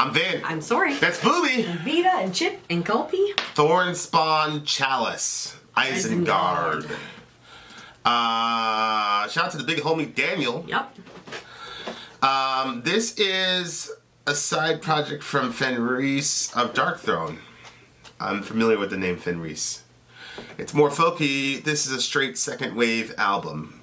I'm Vin. I'm Sori. That's Booby. And Vita and Chip and Gulpy. Thornspawn Chalice Isengard. Shout out to the big homie Daniel. Yep. This is a side project from Fenris of Darkthrone. I'm familiar with the name Fenris. It's more folky. This is a straight second wave album.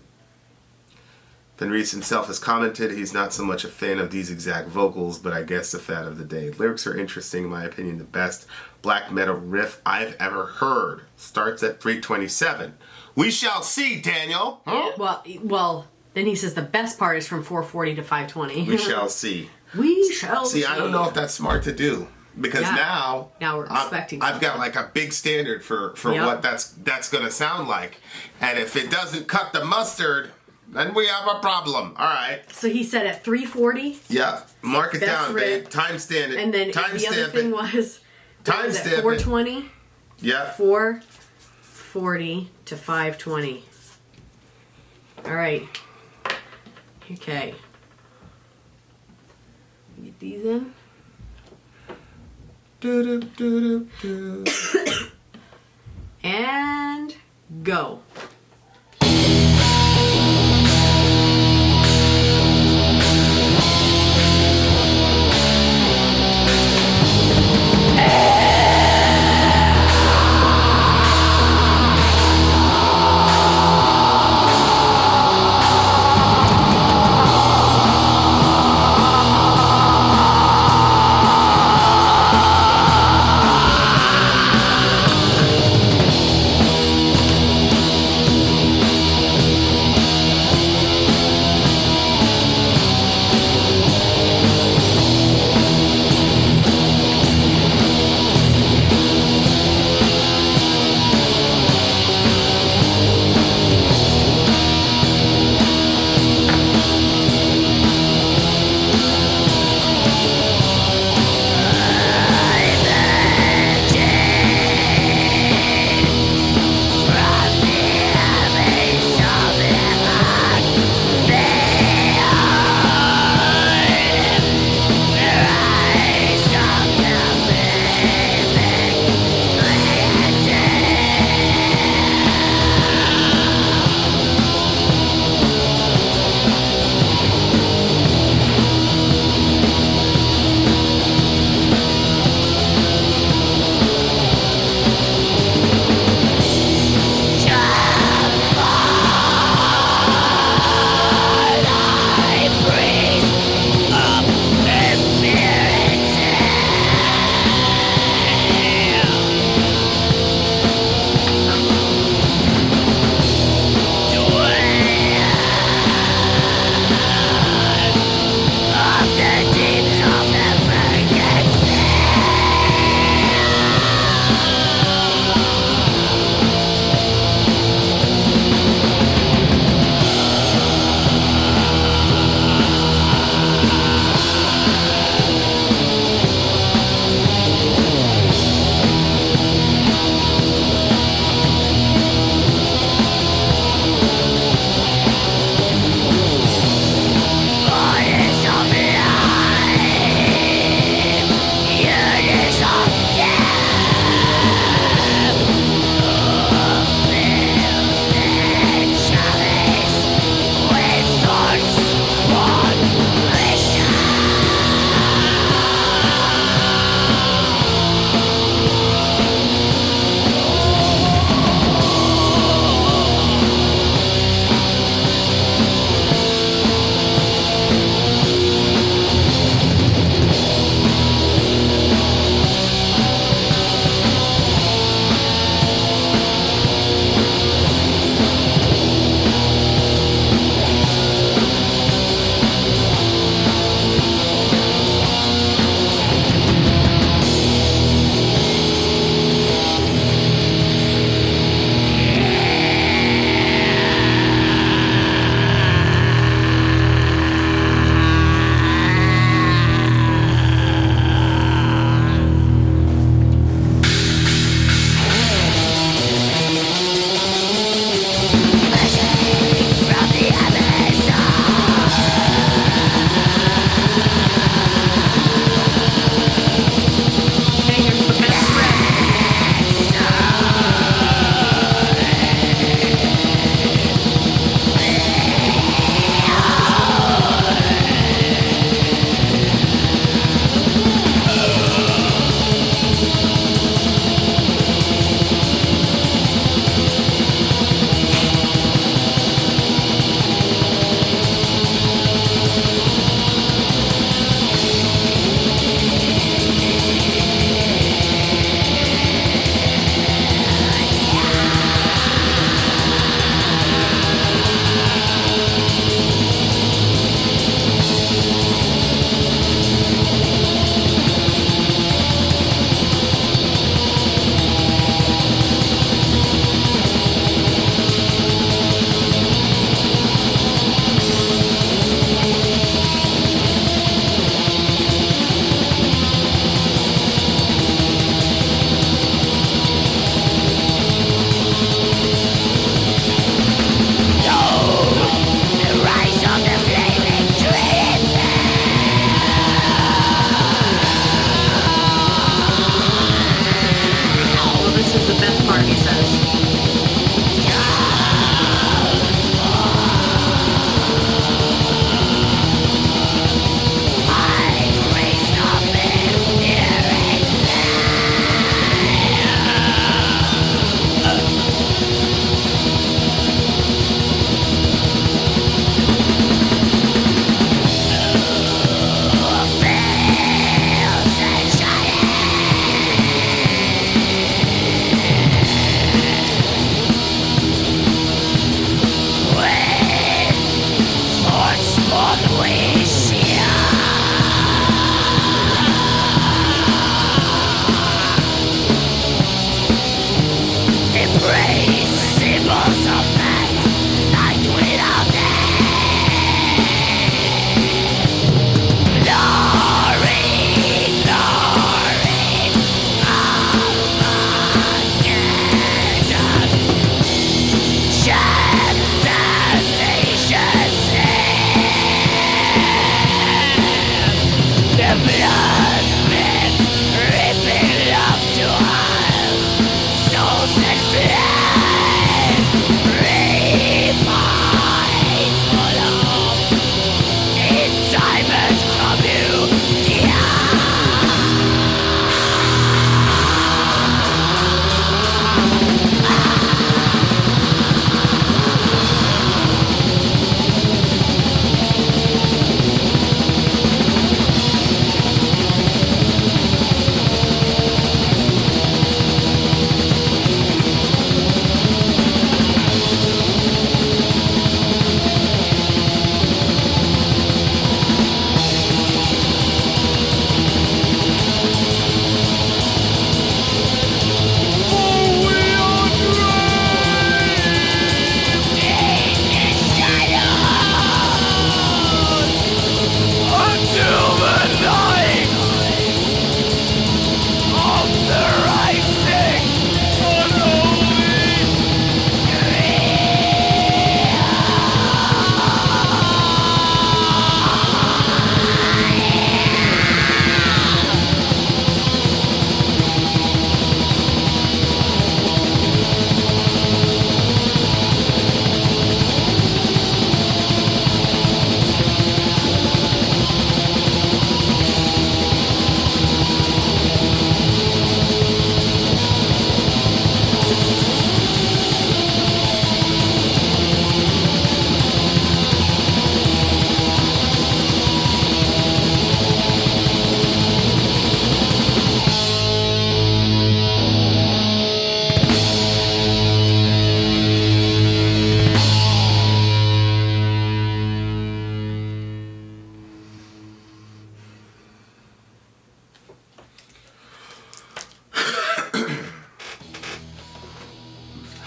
Fenris himself has commented he's not so much a fan of these exact vocals, but I guess a fan of the day. Lyrics are interesting, in my opinion, the best black metal riff I've ever heard. Starts at 327. We shall see, Daniel. Huh? Well, then he says the best part is from 440 to 520. We shall see. We shall see. See, I don't know if that's smart to do. Because now we're expecting I've got like a big standard for what that's going to sound like. And if it doesn't cut the mustard, then we have a problem. All right. So he said at 340? Yeah. Mark it down, babe. Timestamp it. And then the other thing was timestamp 420? Yeah. 440 to 520. All right. Okay. Get these in. And go.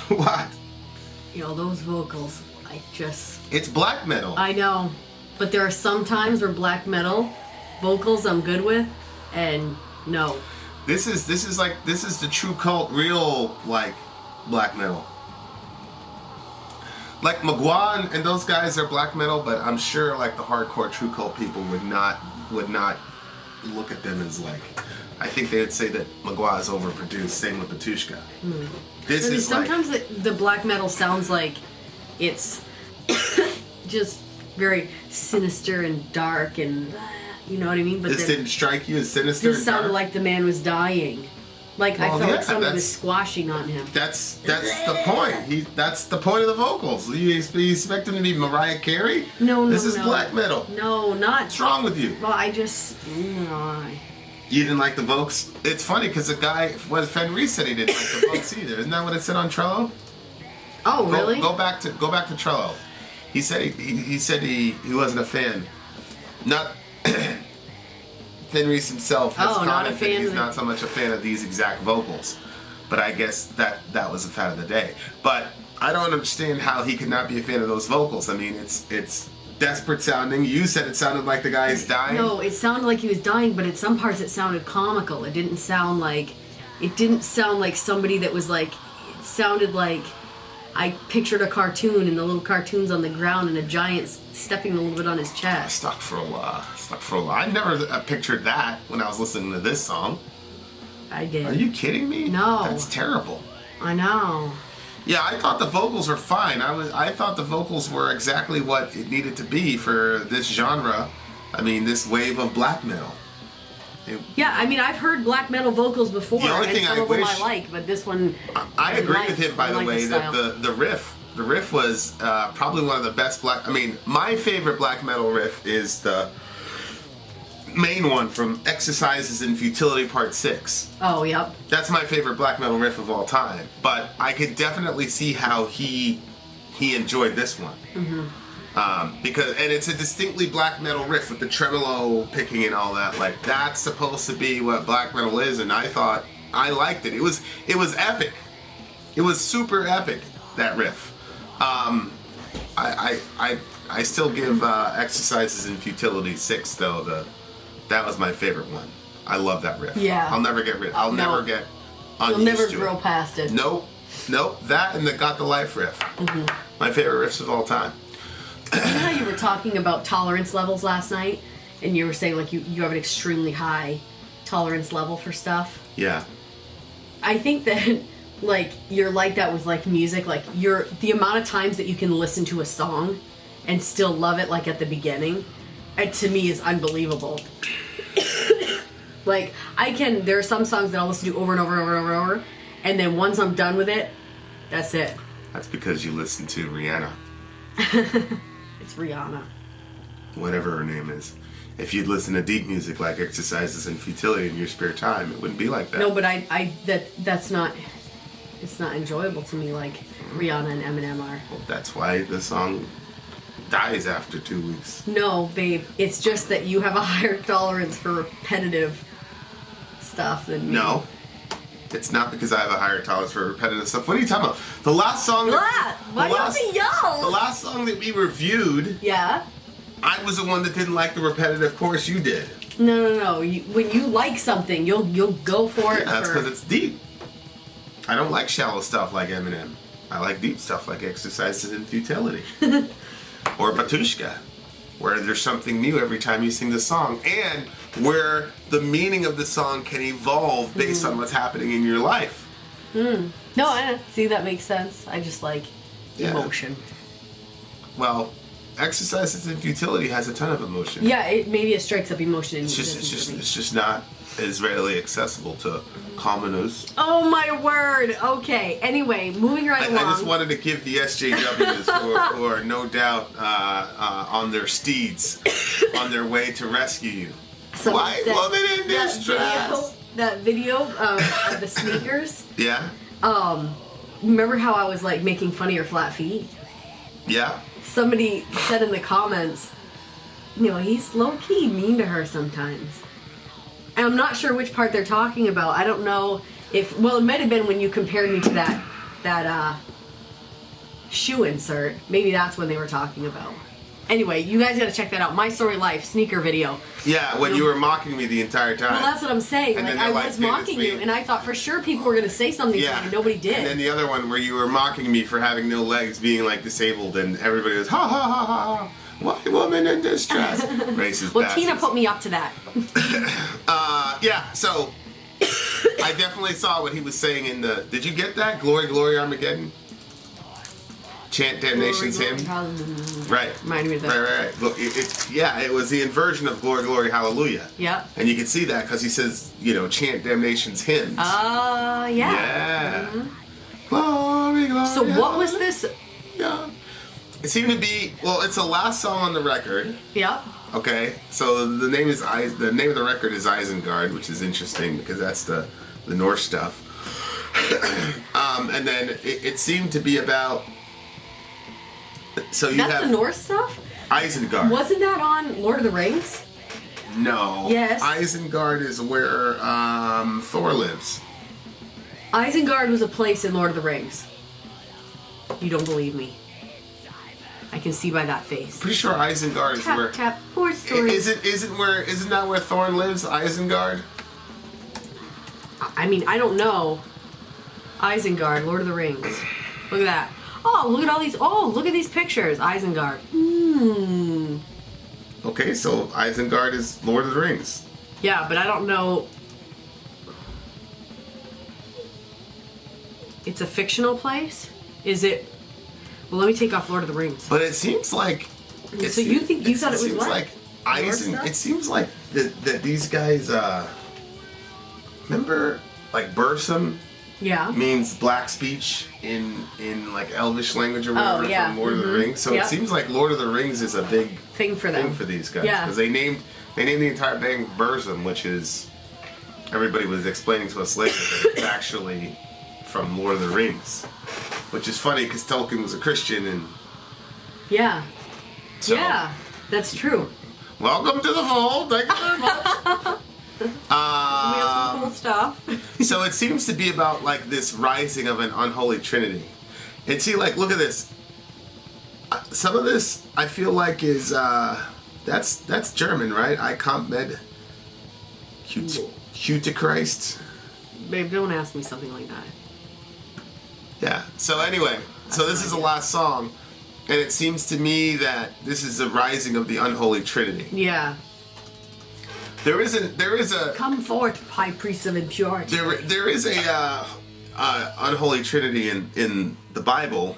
What? You know, those vocals, I just... It's black metal. I know. But there are some times where black metal vocals I'm good with, and no. This is the true cult, real, like, black metal. Like, Magua and those guys are black metal, but I'm sure, like, the hardcore true cult people would not look at them as, like... I think they would say that Magua is overproduced. Same with Batushka. This I mean, is sometimes like... the black metal sounds like it's just very sinister and dark and... You know what I mean? But this didn't strike you as sinister this and dark? sounded like the man was dying. Like, I felt like somebody was that's- squashing on him. That's the point. That's the point of the vocals. You expect him to be Mariah Carey? No, This is black metal. No, not... What's wrong with you? Well, I just... No, You didn't like the Vokes? It's funny because the guy, Fenris said he didn't like the Vokes either. Isn't that what it said on Trello? Oh, really? Go back to Trello. He said he said he wasn't a fan. Not Fenris himself has commented that he's not so much a fan of these exact vocals. But I guess that was the fact of the day. But I don't understand how he could not be a fan of those vocals. I mean, it's desperate sounding. You said it sounded like the guy is dying. No, it sounded like he was dying, but at some parts it sounded comical. It didn't sound like somebody that was like, it sounded like I pictured a cartoon and the little cartoon's on the ground and a giant stepping a little bit on his chest. Stuck for a while. I never pictured that when I was listening to this song. I did. Are you kidding me? No. That's terrible. I know. Yeah, I thought the vocals were fine. I thought the vocals were exactly what it needed to be for this genre. I mean, this wave of black metal. Yeah, I mean, I've heard black metal vocals before, The only and thing some I of them wish- I like, but this one... I agree with him, by the way, style. that the riff was probably one of the best black... I mean, my favorite black metal riff is the main one from Exercises in Futility Part 6. Oh, yep. That's my favorite black metal riff of all time. But I could definitely see how he enjoyed this one. Because it's a distinctly black metal riff with the tremolo picking and all that. Like that's supposed to be what black metal is, and I thought I liked it. It was epic. It was super epic, that riff. I still give Exercises in Futility 6 though. That was my favorite one. I love that riff. Yeah. I'll never get unused You'll never to grow it. past it. Nope. That and the Got the Life riff. Mm-hmm. My favorite riffs of all time. You know how you were talking about tolerance levels last night, and you were saying like you have an extremely high tolerance level for stuff? Yeah. I think that like you're like that with like music, like the amount of times that you can listen to a song and still love it, like at the beginning, to me is unbelievable. Like there are some songs that I'll listen to over and over and over and over, and then once I'm done with it, that's it. That's because you listen to Rihanna. It's Rihanna. Whatever her name is. If you'd listen to deep music like Exercises in Futility in your spare time, it wouldn't be like that. No, but that's not. It's not enjoyable to me like Rihanna and Eminem are. Well, that's why the song dies after 2 weeks. No, babe. It's just that you have a higher tolerance for repetitive stuff than me. No. It's not because I have a higher tolerance for repetitive stuff. What are you talking about? The last song Why do you have to yell? The last song that we reviewed, Yeah? I was the one that didn't like the repetitive chorus. You did. No. When you like something, you'll go for it. That's because it's deep. I don't like shallow stuff like Eminem. I like deep stuff like Exercises in Futility. Or Batushka, where there's something new every time you sing the song, and where the meaning of the song can evolve based on what's happening in your life. No, I see, that makes sense. I just like emotion. Well, Exercises in Futility has a ton of emotion. Yeah, maybe it strikes up emotion. It's just not as readily accessible to commoners. Oh my word! Okay. Anyway, moving right along. I just wanted to give the SJWs who are no doubt on their steeds on their way to rescue you. White woman in distress. That video of the sneakers. Yeah. Remember how I was like making fun of your flat feet? Yeah. Somebody said in the comments, he's low-key mean to her sometimes. And I'm not sure which part they're talking about. I don't know it might have been when you compared me to that shoe insert. Maybe that's when they were talking about. Anyway, you guys gotta check that out. My Story Life sneaker video. Yeah, when you were mocking me the entire time. Well, that's what I'm saying. And I was mocking you, and I thought for sure people were gonna say something to me, and nobody did. And then the other one where you were mocking me for having no legs, being like disabled, and everybody was ha ha ha ha ha. White woman in distress. Racist Well, bastards. Tina put me up to that. Yeah, so I definitely saw what he was saying in the... Did you get that? Glory, Glory, Armageddon? Chant Damnation's Hymn? Right. Reminded me of that. Right. Look, it was the inversion of Glory, Glory, Hallelujah. Yeah. And you can see that because he says, chant Damnation's hymns. Yeah. Yeah. Mm-hmm. Glory, Glory. So what was this? Yeah. It seemed to be, it's the last song on the record. Yeah. Okay, so the name of the record is Isengard, which is interesting because that's the Norse stuff. And then it seemed to be about. So That's the Norse stuff? Isengard. Wasn't that on Lord of the Rings? No. Yes. Isengard is where Thor lives. Isengard was a place in Lord of the Rings. You don't believe me. I can see by that face. Pretty sure Isengard is where. Tap, poor story. Isn't that where Thor lives? Isengard. I mean, I don't know. Isengard, Lord of the Rings. Look at that. Oh, look at all these. Oh, look at these pictures. Isengard. Okay, so Isengard is Lord of the Rings. Yeah, but I don't know. It's a fictional place? Is it? Well, let me take off Lord of the Rings. But it seems like. So you thought it was what? Like it seems like that these guys. Remember, like Bursum. Yeah. Means black speech in like Elvish language or whatever from Lord of the Rings. So it seems like Lord of the Rings is a big thing for them. Thing for these guys. Yeah. Because they named the entire thing Bursum, which is everybody was explaining to us later that it's actually from Lord of the Rings. Which is funny because Tolkien was a Christian and yeah. So, yeah, that's true. welcome to the fold. Thank you very much. We have some cool stuff. So it seems to be about like this rising of an unholy trinity. And see, like, look at this. Some of this I feel like is that's German, right? I comp med Christ. Babe, don't ask me something like that. Yeah. So anyway, so this is the last song, and it seems to me that this is the rising of the unholy trinity. Yeah. There is a Come forth, high priest of impurity. there is a unholy trinity in the Bible.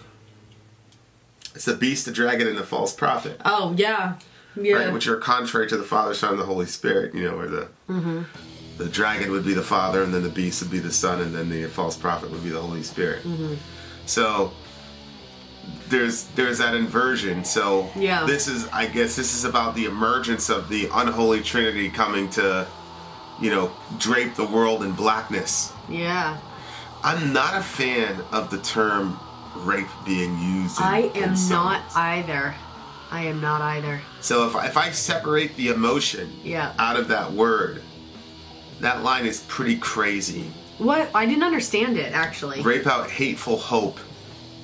It's the beast, the dragon, and the false prophet. Oh, yeah. Yeah. Right, which are contrary to the Father, Son, and the Holy Spirit. You know, where the dragon would be the Father, and then the beast would be the Son, and then the false prophet would be the Holy Spirit. So there's that inversion. So yeah. this is about the emergence of the unholy trinity coming to, drape the world in blackness. Yeah. I'm not a fan of the term rape being used in I am songs. not either. I am not either. So if I separate the emotion out of that word, that line is pretty crazy. What? I didn't understand it, actually. Rape out hateful hope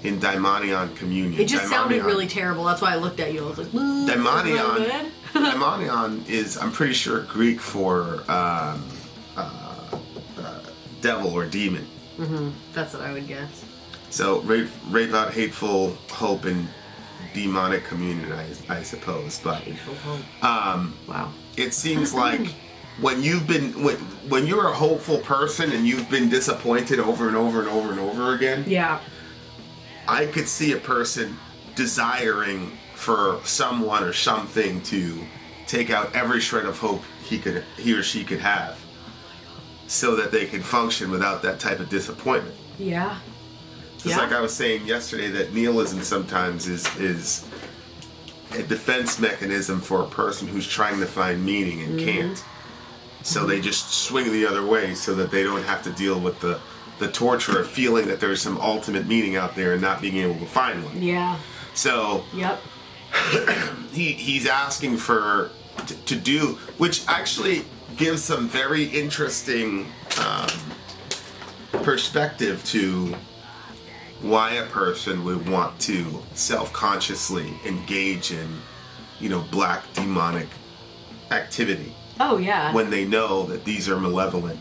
in daimonion communion. It just sounded really terrible. That's why I looked at you. I was like, daimonion. Daimonion is, I'm pretty sure, Greek for devil or demon. That's what I would guess. So rape out hateful hope in demonic communion, I suppose. But Hateful hope. Wow. It seems like when you're a hopeful person and you've been disappointed over and over and over and over again. Yeah. I could see a person desiring for someone or something to take out every shred of hope he or she could have, so that they can function without that type of disappointment. Yeah. Just like I was saying yesterday, that nihilism sometimes is a defense mechanism for a person who's trying to find meaning and can't. So they just swing the other way so that they don't have to deal with the torture of feeling that there's some ultimate meaning out there and not being able to find one. Yeah. So Yep. he's asking for to do, which actually gives some very interesting perspective to why a person would want to self-consciously engage in, black demonic activity. Oh, yeah. When they know that these are malevolent,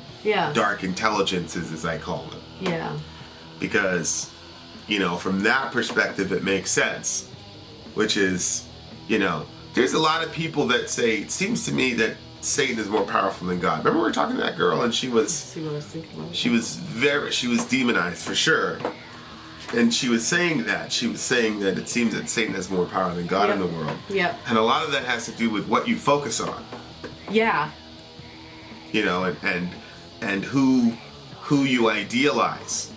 dark intelligences, as I call them. Yeah. Because, from that perspective, it makes sense. Which is, there's a lot of people that say, it seems to me that Satan is more powerful than God. Remember we were talking to that girl and she was demonized for sure. And she was saying that. She was saying that it seems that Satan has more power than God in the world. Yep. And a lot of that has to do with what you focus on. Yeah. And who you idealize.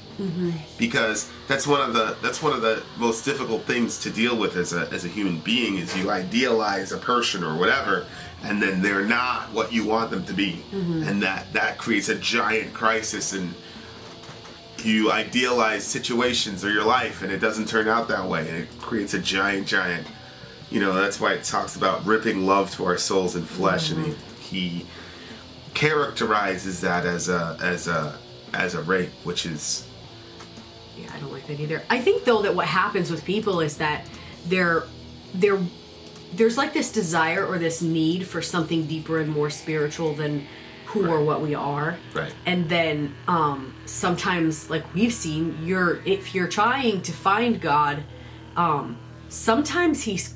Because that's one of the most difficult things to deal with as a human being, is you idealize a person or whatever, and then they're not what you want them to be. And that creates a giant crisis, and you idealize situations or your life and it doesn't turn out that way, and it creates a giant that's why it talks about ripping love to our souls and flesh. And he characterizes that as a rape, which is, yeah, I don't like that either. I think though that what happens with people is that there's like this desire or this need for something deeper and more spiritual than who or what we are. Right. And then sometimes, like we've seen, if you're trying to find God, sometimes he's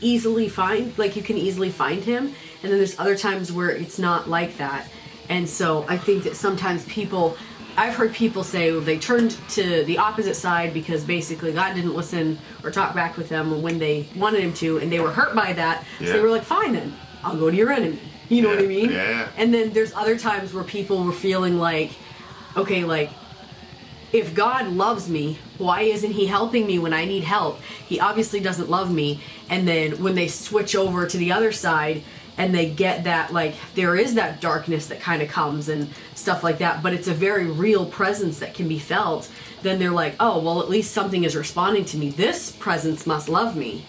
easily you can easily find him, and then there's other times where it's not like that. And so I think that sometimes I've heard people say they turned to the opposite side because basically God didn't listen or talk back with them when they wanted him to, and they were hurt by that. So they were like, fine then, I'll go to your enemy. You know what I mean? Yeah. And then there's other times where people were feeling like, okay, like, if God loves me, why isn't he helping me when I need help? He obviously doesn't love me. And then when they switch over to the other side and they get that, like, there is that darkness that kind of comes and stuff like that, but it's a very real presence that can be felt, then they're like, oh, well, at least something is responding to me. This presence must love me.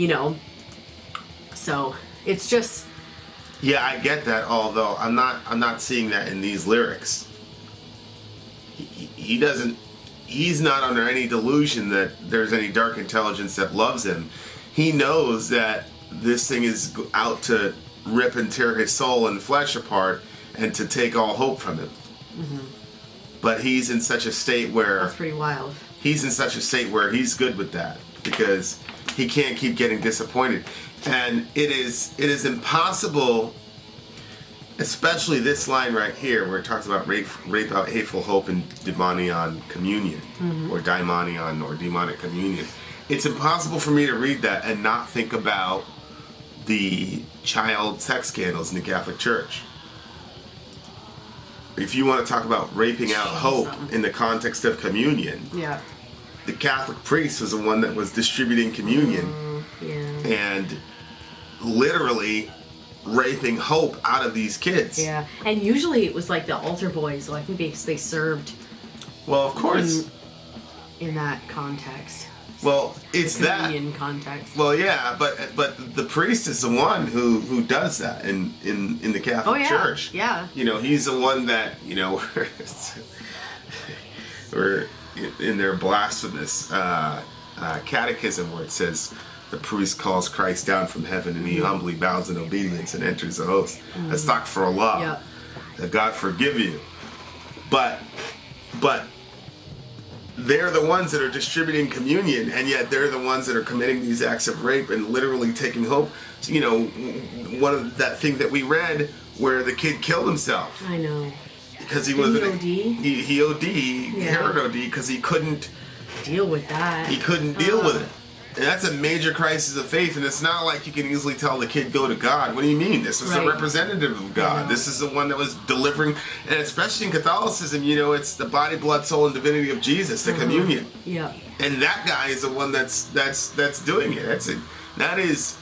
you know. So it's just. Yeah, I get that. Although I'm not seeing that in these lyrics. He doesn't. He's not under any delusion that there's any dark intelligence that loves him. He knows that this thing is out to rip and tear his soul and flesh apart and to take all hope from him. Mm-hmm. But he's in such a state where... That's pretty wild. He's in such a state where he's good with that because he can't keep getting disappointed. And it is impossible, especially this line right here where it talks about rape out hateful hope and daimonion communion, or daimonion or demonic communion. It's impossible for me to read that and not think about the child sex scandals in the Catholic Church. If you want to talk about raping out hope in the context of communion, yeah, the Catholic priest was the one that was distributing communion and literally raping hope out of these kids. Yeah, and usually it was like the altar boys. So I think they served. Well, of course. In that context. Well, it's the that communion context. Well, yeah, but the priest is the one who does that in the Catholic Church. Yeah. You know, he's the one that, you know, or in their blasphemous catechism where it says the priest calls Christ down from heaven and he humbly bows in obedience and enters the host. Astaghfirullah. Yep. That God forgive you. But they're the ones that are distributing communion, and yet they're the ones that are committing these acts of rape and literally taking hope. You know, one of that thing that we read where the kid killed himself. I know. Because he was OD? He OD, Herod OD, because he couldn't deal with that. He couldn't deal with it. And that's a major crisis of faith, and it's not like you can easily tell the kid, go to God. What do you mean? This is a representative of God. This is the one that was delivering, and especially in Catholicism, you know, it's the body, blood, soul, and divinity of Jesus, the communion. Yeah. And that guy is the one that's doing it. That is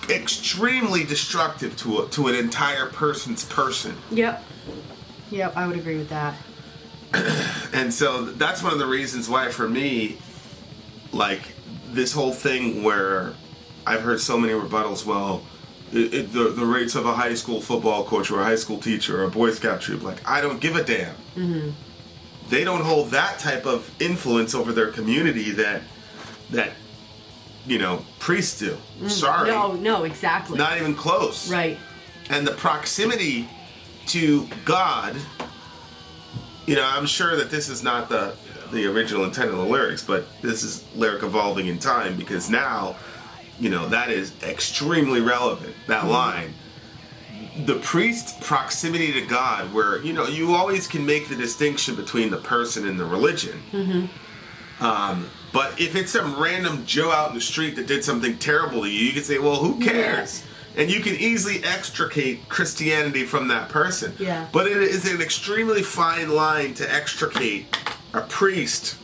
extremely destructive to an entire person's person. Yep, I would agree with that. And so that's one of the reasons why, for me, like, this whole thing where I've heard so many rebuttals, well, the rates of a high school football coach or a high school teacher or a Boy Scout troop, like, I don't give a damn. Mm-hmm. They don't hold that type of influence over their community that you know, priests do. Sorry. No, exactly. Not even close. Right. And the proximity to God, you know, I'm sure that this is not the original intent of the lyrics, but this is lyric evolving in time, because now, you know, that is extremely relevant, that line. The priest's proximity to God, where, you know, you always can make the distinction between the person and the religion. Mm-hmm. But if it's some random Joe out in the street that did something terrible to you, you can say, well, who cares? And you can easily extricate Christianity from that person. Yeah. But it is an extremely fine line to extricate a priest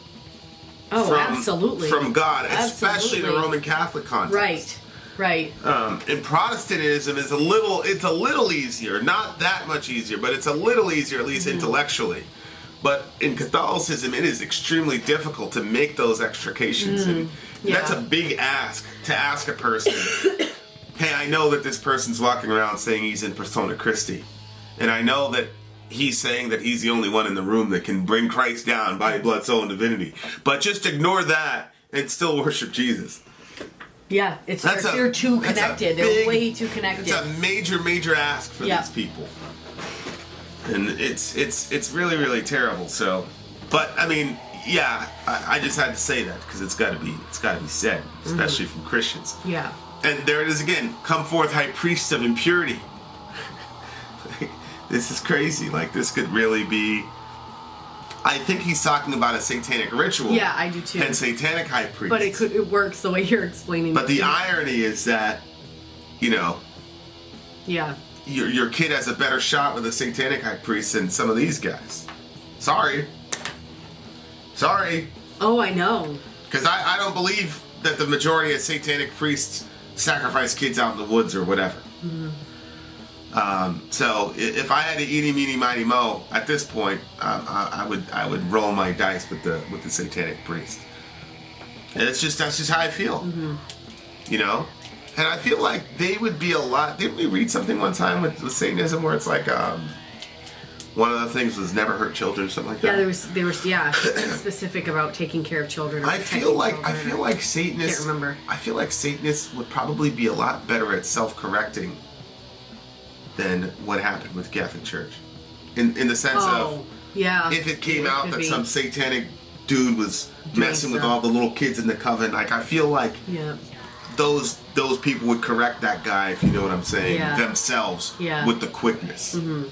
absolutely. from God, especially in the Roman Catholic context. Right. And Protestantism is a little easier, not that much easier, but it's a little easier, at least intellectually. But in Catholicism, it is extremely difficult to make those extrications. And that's a big ask to ask a person, hey, I know that this person's walking around saying he's in persona Christi, and I know that he's saying that he's the only one in the room that can bring Christ down, body, blood, soul, and divinity. But just ignore that and still worship Jesus. Yeah, they're too connected. They're way too connected. It's a major ask for these people. And it's really, really terrible. So, but I mean, yeah, I just had to say that because it's got to be said, especially from Christians. Yeah. And there it is again. Come forth, high priests of impurity. This is crazy. Like, this could really be... I think he's talking about a satanic ritual. Yeah, I do too. And satanic high priest. But it works the way you're explaining. But the irony is that, you know... Yeah. Your kid has a better shot with a satanic high priest than some of these guys. Sorry. Oh, I know. Because I don't believe that the majority of satanic priests sacrifice kids out in the woods or whatever. Mm-hmm. So if I had to eeny, meeny, miny, mo, at this point, I would roll my dice with the satanic priest. And that's just how I feel. Mm-hmm. You know? And I feel like they would be a lot... Didn't we read something one time with Satanism where it's like... one of the things was never hurt children, something like that. Yeah, there was specific about taking care of children. I feel like Satanists... I can't remember. I feel like Satanists would probably be a lot better at self-correcting than what happened with Catholic Church. In the sense of... Yeah. If it came out that some satanic dude was messing with all the little kids in the coven, like, I feel like those people would correct that guy, if you know what I'm saying, themselves with the quickness. Mm-hmm.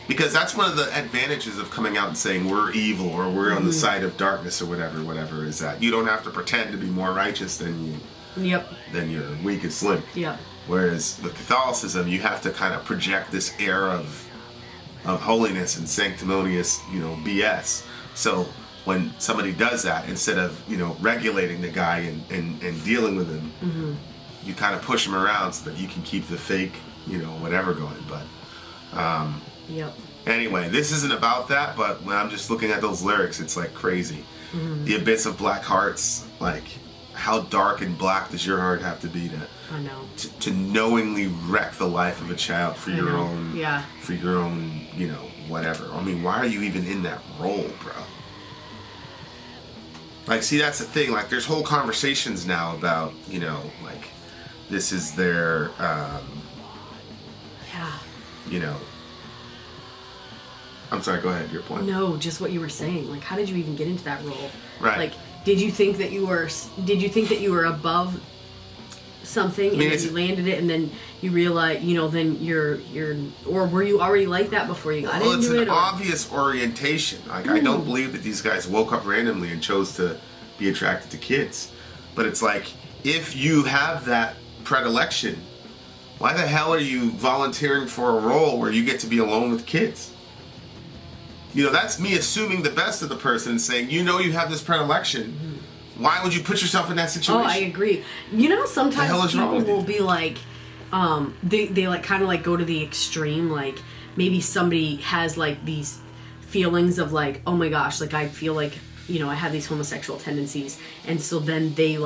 Because that's one of the advantages of coming out and saying we're evil or we're on the side of darkness or whatever, is that you don't have to pretend to be more righteous than than your weakest link. Yep. Whereas with Catholicism, you have to kind of project this air of holiness and sanctimonious, BS. So when somebody does that, instead of, regulating the guy and dealing with him, you kind of push him around so that you can keep the fake, whatever going. But anyway, this isn't about that, but when I'm just looking at those lyrics, it's like crazy. The abyss of black hearts, like how dark and black does your heart have to be to knowingly wreck the life of a child for your own whatever. I mean, why are you even in that role, bro? Like, see, that's the thing. Like, there's whole conversations now about, like, this is their, I'm sorry, go ahead, your point. No, just what you were saying. Like, how did you even get into that role? Right. Like, did you think that you were above something and then you landed it and then you realize, then you're or were you already like that before you got into it? Well, it's an obvious orientation. Like, I don't believe that these guys woke up randomly and chose to be attracted to kids. But it's like, if you have that predilection, why the hell are you volunteering for a role where you get to be alone with kids? That's me assuming the best of the person and saying, you have this predilection. Why would you put yourself in that situation? Oh, I agree. Sometimes people will be like, they like kind of like go to the extreme. Like, maybe somebody has like these feelings of like, oh my gosh, like I feel like, I have these homosexual tendencies. And so then they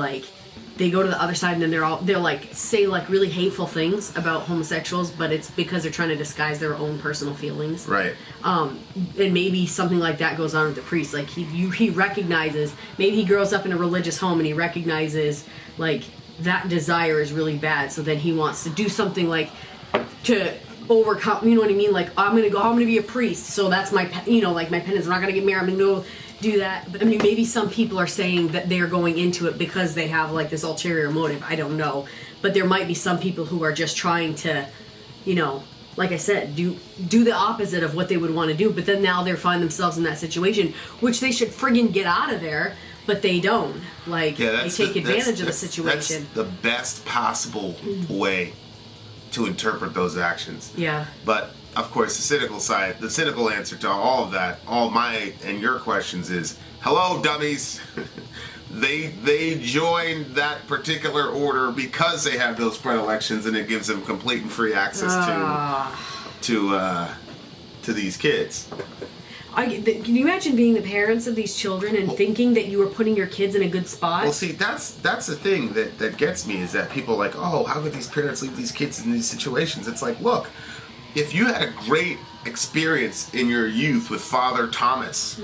go to the other side and then they'll like say like really hateful things about homosexuals, but it's because they're trying to disguise their own personal feelings. Right. And maybe something like that goes on with the priest. Like he recognizes, maybe he grows up in a religious home and he recognizes like that desire is really bad. So then he wants to do something like to overcome, you know what I mean? Like, I'm going to be a priest. So that's my, like my penance. I'm not going to get married. I'm going to go do that. But I mean, maybe some people are saying that they're going into it because they have like this ulterior motive. I don't know. But there might be some people who are just trying to, like I said, do the opposite of what they would want to do. But then now they find themselves in that situation, which they should friggin' get out of there. But they don't. Like, they take advantage of the situation. That's the best possible way to interpret those actions. Yeah. But of course, the cynical answer to all of that, all my and your questions is, hello, dummies. They joined that particular order because they have those predilections, and it gives them complete and free access to these kids. Can you imagine being the parents of these children and thinking that you were putting your kids in a good spot? Well, see, that's the thing that gets me, is that people are like, oh, how could these parents leave these kids in these situations? It's like, look, if you had a great experience in your youth with Father Thomas,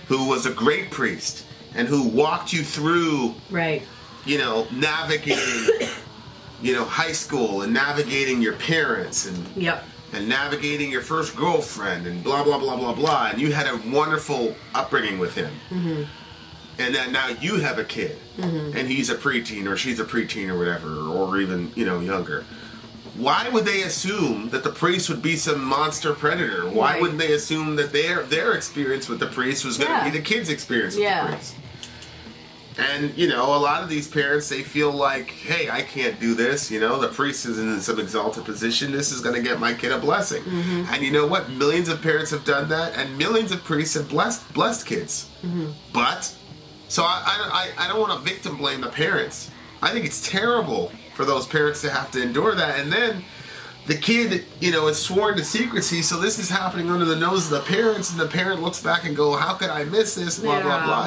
who was a great priest and who walked you through, navigating, high school and navigating your parents and navigating your first girlfriend and blah, blah, blah, blah, blah, and you had a wonderful upbringing with him. And then now you have a kid, and he's a preteen or she's a preteen or whatever, or even, younger. Why would they assume that the priest would be some monster predator? Why wouldn't they assume that their experience with the priest was going to be the kid's experience with the priest? And, a lot of these parents, they feel like, hey, I can't do this. The priest is in some exalted position. This is going to get my kid a blessing. And you know what? Millions of parents have done that, and millions of priests have blessed kids. But, so I don't want to victim blame the parents. I think it's terrible for those parents to have to endure that. And then the kid, is sworn to secrecy, so this is happening under the nose of the parents, and the parent looks back and go, how could I miss this, blah, blah, blah.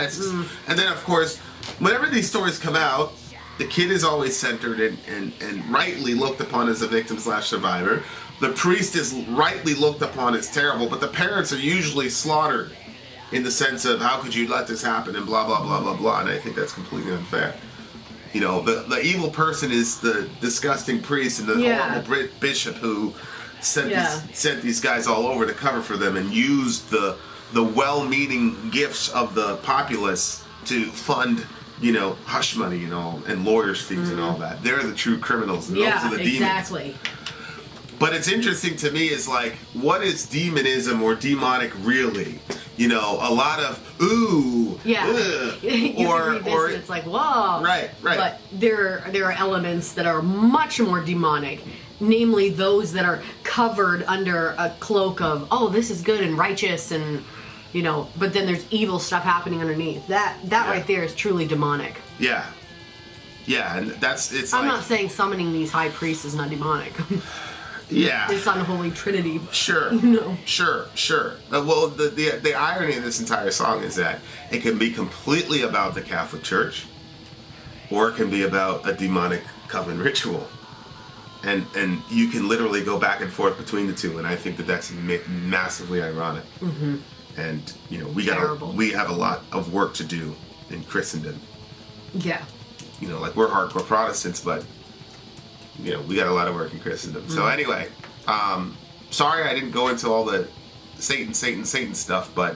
And then, of course, whenever these stories come out, the kid is always centered and rightly looked upon as a victim/survivor. The priest is rightly looked upon as terrible, but the parents are usually slaughtered in the sense of how could you let this happen and blah, blah, blah, blah, blah. And I think that's completely unfair. You know, the evil person is the disgusting priest and the horrible bishop who sent these guys all over to cover for them and used the well-meaning gifts of the populace to fund, you know, hush money and all, and lawyers' fees and all that. They're the true criminals, and those are the demons. Exactly. But it's interesting to me is like, what is demonism or demonic really? You know, a lot of you can read this and it's like, whoa. Right. But there are elements that are much more demonic. Namely, those that are covered under a cloak of, oh, this is good and righteous, and you know. But then there's evil stuff happening underneath. That right there is truly demonic. Yeah, and it's. I'm not saying summoning these high priests is not demonic. Yeah, it's unholy trinity. Sure. You know. Sure. Well, the irony of this entire song is that it can be completely about the Catholic Church, or it can be about a demonic coven ritual. And you can literally go back and forth between the two, and I think that's massively ironic. Mm-hmm. And you know, we have a lot of work to do in Christendom. Yeah. You know, like we're hardcore Protestants, but you know, we got a lot of work in Christendom. Mm-hmm. So anyway, sorry I didn't go into all the Satan stuff, but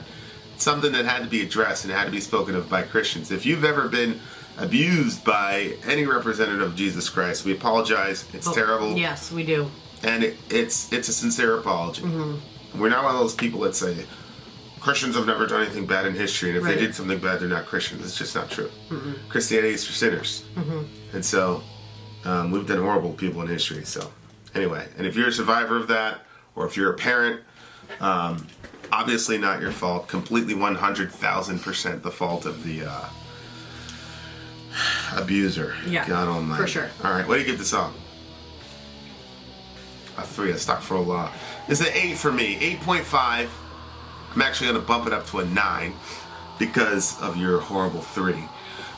it's something that had to be addressed and had to be spoken of by Christians. If you've ever been abused by any representative of Jesus Christ, we apologize. It's terrible. Yes, we do. And it's a sincere apology. Mm-hmm. We're not one of those people that say Christians have never done anything bad in history, and if they did something bad, they're not Christians. It's just not true. Mm-hmm. Christianity is for sinners. Mm-hmm. And so we've done horrible people in history. So anyway, and if you're a survivor of that, or if you're a parent, obviously not your fault. Completely 100,000% the fault of the abuser. Yeah, God almighty. For sure. All right, what do you give the song? A 3. I stuck for a lot. This is an 8 for me. 8.5. I'm actually going to bump it up to a 9 because of your horrible 3.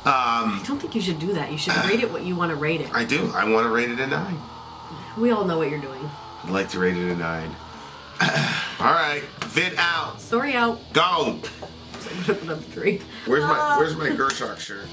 I don't think you should do that. You should rate it what you want to rate it. I do. I want to rate it a 9. We all know what you're doing. I'd like to rate it a 9. All right, Vin out. Sori out. Go. Number 3. Where's my Gershok shirt?